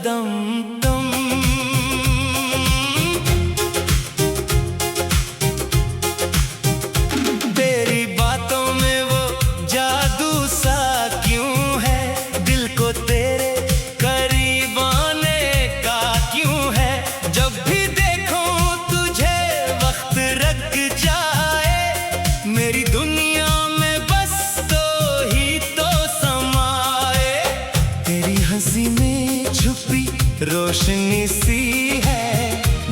कदम तुम। तेरी बातों में वो जादू सा क्यों है, दिल को तेरे करीब आने का क्यों है। जब भी देखूं तुझे वक्त रख जाए, मेरी दुनिया में बस तो ही तो समाए। तेरी हंसी में छुपी रोशनी सी है,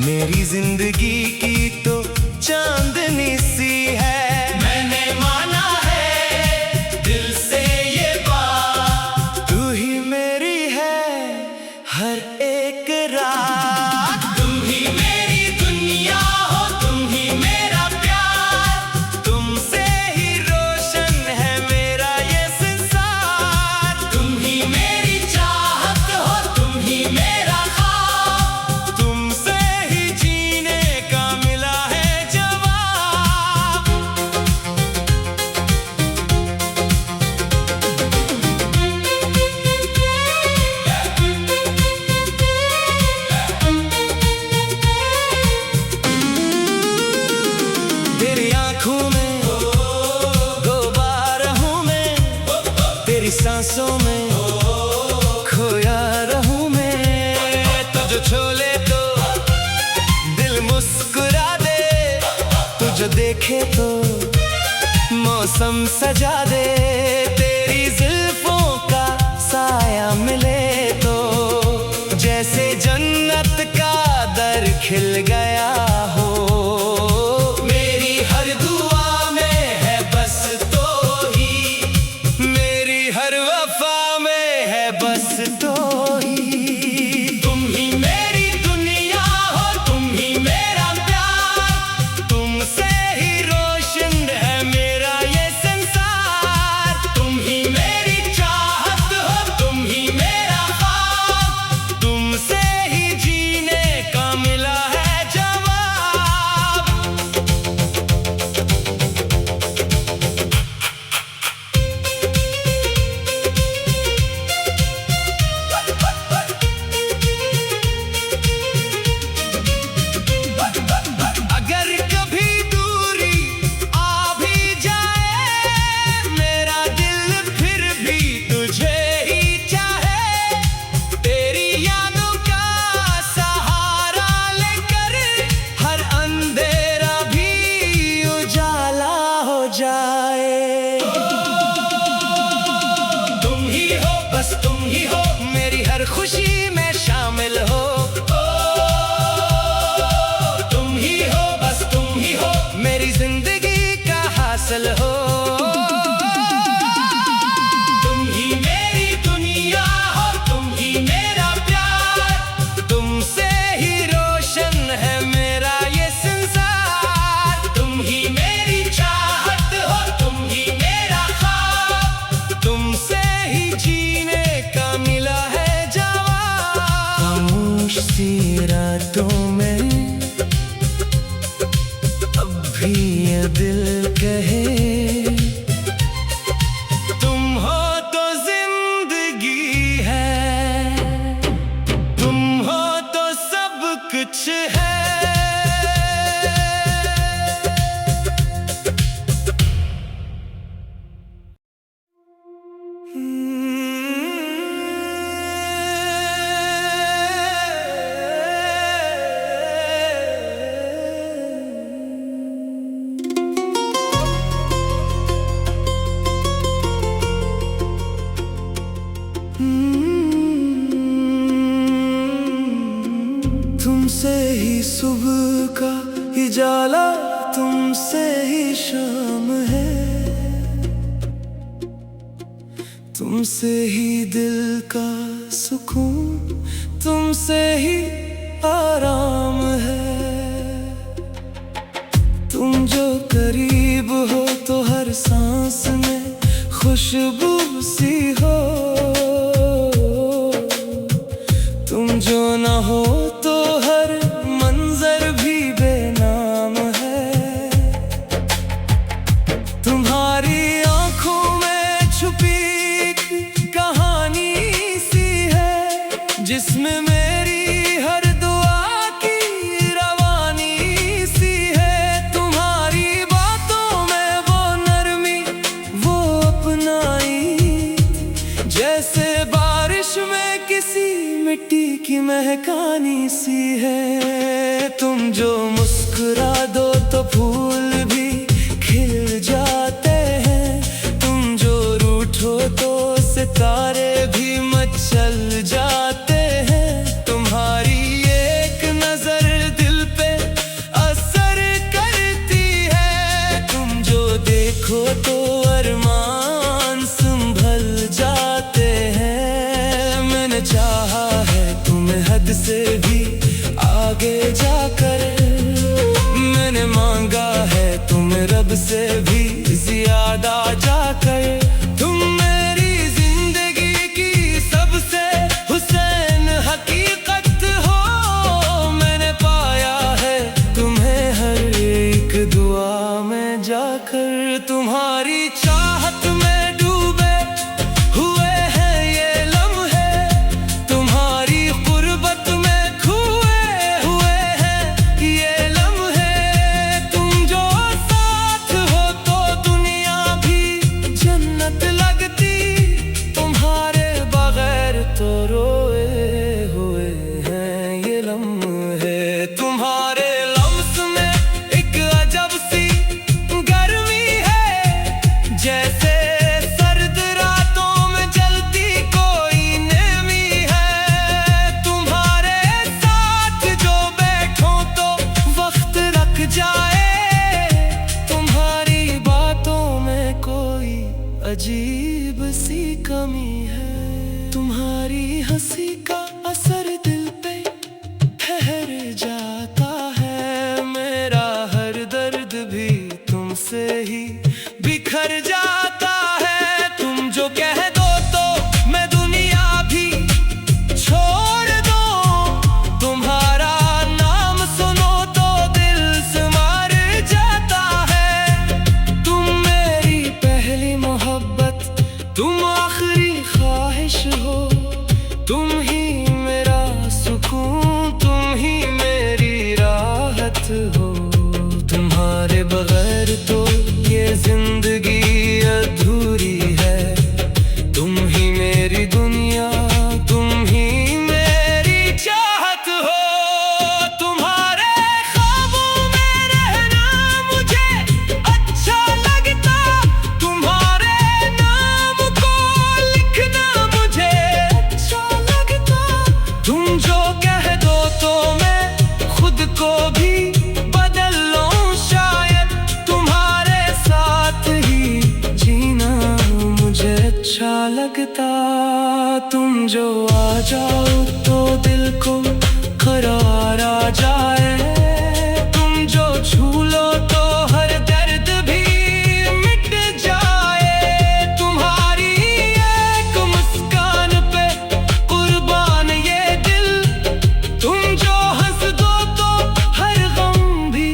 मेरी जिंदगी की तो चांदनी सी है। मैंने माना है दिल से ये बात, तू ही मेरी है हर एक रात। तुम ही मेरी दुनिया हो, तुम ही मेरा प्यार, तुमसे ही रोशन है मेरा ये संसार। तुम ही मेरी चाहत हो, तुम ही मेरा ख्वाब, तुमसे ही जीने का मिला है जवाब। तेरी आंखों में गुबार हूँ मैं, तेरी सांसों में खोया रहूं मैं। तुझे छोले तो दिल मुस्कुरा दे, तुझे देखे तो मौसम सजा दे। तेरी जुल्फों का साया मिले तो जैसे जन्नत का दर खिल गया हो। मेरी हर दुआ में है बस तो ही, मेरी हर वफा में है बस तो ही। तुम ही मेरी दुनिया हो, तुम ही मेरा प्यार, तुमसे ही रोशन है मेरा ये संसार। तुम ही मेरी चाहत हो, तुम ही मेरा ख्वाब, तुमसे ही जीने का मिला है जवाब। अगर कभी दूरी आ भी जाए, मेरा दिल फिर भी तुझे ही चाहे। तेरी यादों का सहारा लेकर हर अंधेरा भी उजाला हो जाए। तुम ही हो, बस तुम ही हो, मेरी हर खुशी में शामिल हो। तुम ही हो, बस तुम ही हो, मेरी जिंदगी का हासिल हो। तुम ही मेरी दुनिया हो, तुम ही मेरा प्यार, तुमसे ही रोशन है मेरा ये संसार। तुम ही मेरी चाहत हो, तुम ही मेरा ख्वाब, तुमसे ही जीने का मिला है जवाब। खामोश सी रातों में अब भी ये दिल कहे, तुम हो तो जिंदगी है, तुम हो तो सब कुछ है। तुमसे ही सुबह का उजाला, तुमसे ही शाम है, तुमसे ही दिल का सुकून, तुमसे ही आराम है। तुम जो करीब हो तो हर सांस में खुशबू सी हो। तुम जो ना हो तो हर मंजर भी बेनाम है। तुम्हारी आंखों में छुपी कहानी सी है, जिस जिसमें मेरी हर दुआ की रवानी सी है। तुम्हारी बातों में वो नरमी, वो अपनाई, जैसे बारिश में किसी मिट्टी की महकानी सी है। तुम जो मुस्कुरा दो तो फूल भी खिल जाते हैं, तुम जो रूठो तो सितारे भी मचल जाते हैं। तुम्हारी एक नजर दिल पे असर करती है, तुम जो देखो तो अरमान संभल जाते हैं। मैंने चाहा है तुम्हें हद से भी आगे जाकर, मैंने मांगा है तुम्हें रब से भी ज्यादा जाकर। तुम मेरी जिंदगी की सबसे हुसैन हकीकत हो, मैंने पाया है तुम्हें हर एक दुआ में जाकर। तुम्हारी चाहत में डूबे हुए हैं ये लम्हे, तुम्हारी गुर्बत में खोए हुए हैं ये लम्हे। तुम जो साथ हो तो दुनिया भी जन्नत लगती, तुम्हारे बगैर तो रोए हुए हैं ये लम्हे। तुम्हारे लम्स में एक अजब सी गर्मी है, जैसे सर्द रातों में जलती कोई नेमी है। तुम्हारे साथ जो बैठो तो वक्त रख जाए, तुम्हारी बातों में कोई अजीब सी कमी है। तुम्हारी हंसी का असर दिल पे ठहर जाता है, मेरा हर दर्द भी तुमसे ही बिखर जाता है। तुम जो कह दो तो मैं दुनिया भी छोड़ दूं, तुम्हारा नाम सुनो तो दिल से मर जाता है। तुम मेरी पहली मोहब्बत, तुम आखिरी ख्वाहिश हो, तुम ही मेरा सुकून, तुम ही मेरी राहत हो। तुम्हारे बगैर तो ये जिंदगी अधूरी है, तुम ही मेरी दुनिया, तुम ही मेरी चाहत हो। तुम्हारे ख्वाबों में रहना मुझे अच्छा लगता, तुम्हारे नाम को लिखना मुझे अच्छा लगता। तुम जो कह दो तो मैं खुद को भी बदल लूं शायद, तुम्हारे साथ ही जीना मुझे अच्छा लगता। तुम जो आ जाओ तो दिल को करार आ जाए, तुम जो छू लो तो हर दर्द भी मिट जाए। तुम्हारी एक मुस्कान पे कुर्बान ये दिल, तुम जो हंस दो तो हर गम भी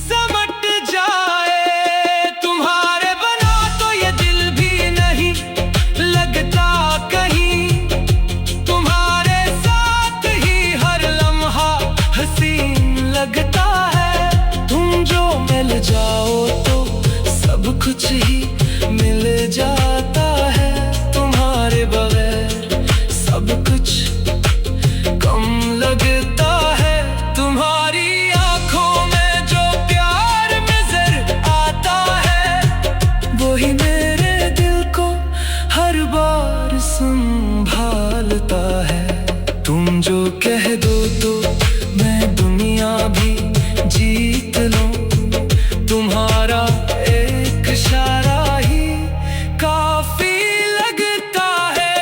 समट जाए। तुम्हारे बना तो ये दिल भी नहीं लगता कहीं, तुम्हारे साथ ही हर लम्हा हसीन लगता है। तुम जो मिल जाओ तो सब कुछ ही मिल जाता है, तुम्हारे बगैर सब कुछ कम लगता है। तुम्हारी आंखों में जो प्यार नजर आता है, वही मेरे दिल को हर बार संभालता है। तुम जो कह दो तो मैं दुनिया भी जीत लूं, तुम्हारा एक इशारा ही काफी लगता है।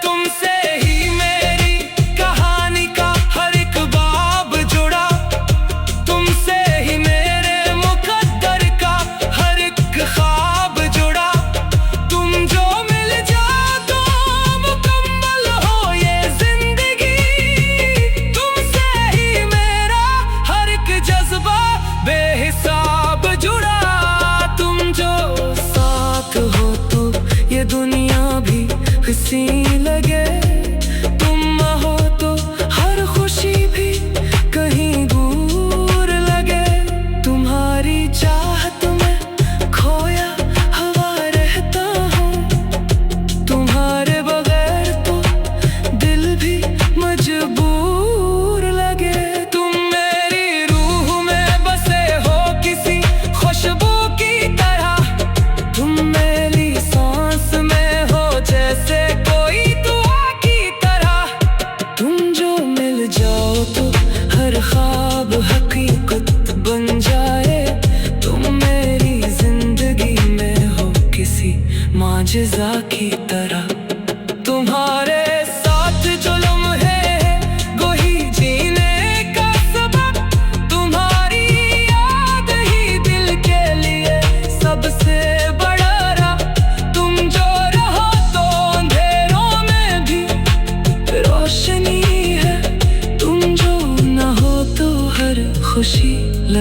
तुमसे ही मेरी कहानी का हर एक बाब जुड़ा, तुमसे ही मेरे मुकद्दर का हर एक ख्वाब जुड़ा। तुम जो मिल जाओ तो मुकम्मल हो ये जिंदगी,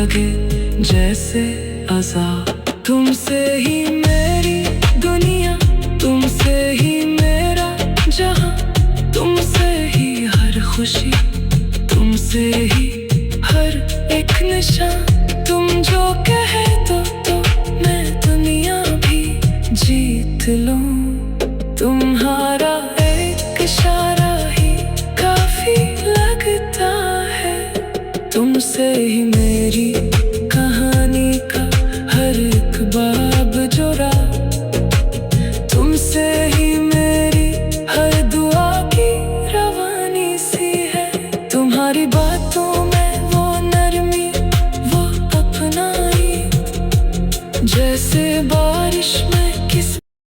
लगे जैसे अज़ा। तुमसे ही मेरी दुनिया, तुमसे ही मेरा जहां, तुमसे ही हर खुशी, तुमसे ही हर एक निशान। तुम जो कहे तो मैं दुनिया भी जीत लूं। तुम्हारा एक इशारा